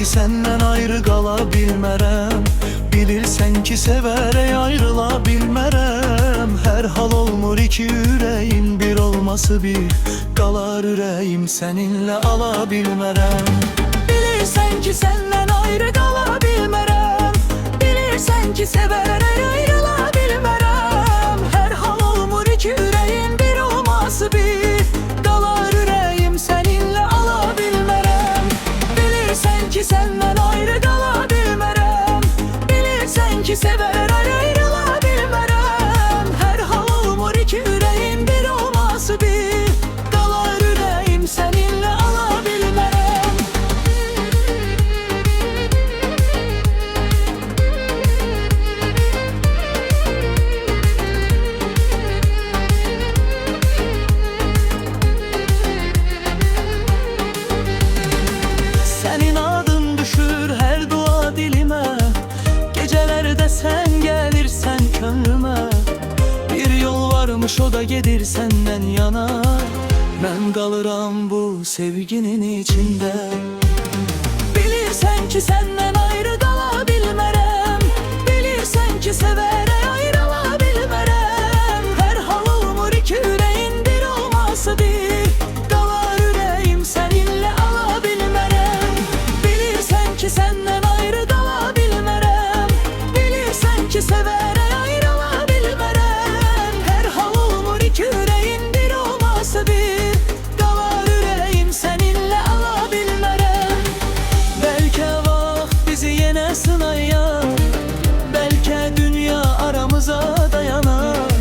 ki senden ayrı qala bilmərəm. Bilirsən ki sevərək ayrıla bilmərəm. Hər hal olmur iki ürəyin bir olması bir, qalar ürəyim səninlə ala bilmərəm. Bilirsən ki səndən ayrı qala bilmərəm. Bilirsən ki sevərək ayrıla bilmərəm. Hər hal olmur iki ürəyin bir olması bir, qalar ürəyim səninlə ala bilmərəm. Bilirsən ki səndən ayrı qala bilmərəm. Bilirsən ki sevərək ayrıla bilmərəm. Hər hal olmur iki ürəyin bir olması bir, qalar ürəyim səninlə ala bilmərəm. Sənin adın düşür hər dua dilimə. Gecələrdə sən gəlirsən könlümə. Bir yol varmış o da gedir səndən yana. Mən qalıram bu sevginin içində. Bilirsən ki səndən ayrı qala bilmərəm. Bilirsən ki sevərək ayrıla bilmərəm. Hər hal olmur iki ürəyin bir olması bir, qalar ürəyim səninlə ala bilmərəm. Bilirsən ki səndən ayrı qala bilmərəm. Bilirsən ki sevərək ayrıla bilmərəm. Hər hal olmur iki ürəyin bir olması bir, qalar ürəyim səninlə ala bilmərəm. Bəlkə vaxt bizi yenə sınayar. Bəlkə dünya aramıza dayanar.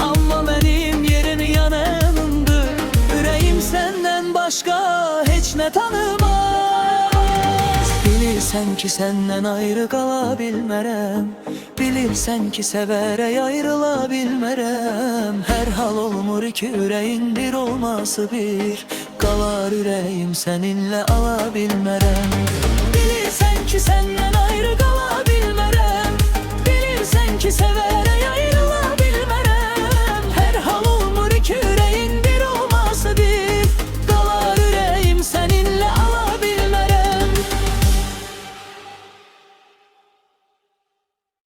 Amma mənim yerim yanımdır. Ürəyim səndən başqa heç nə tanımaz. Bilirsən ki səndən ayrı qala bilmərəm. Bilirsən ki sevərək ayrıla bilmərəm. Hər hal olmur iki ürəyin bir olması bir, qalar ürəyim səninlə ala bilmərəm. Bilirsən ki səndən ayrı qala bilmərəm. Bilirsən ki sevərək ayrıla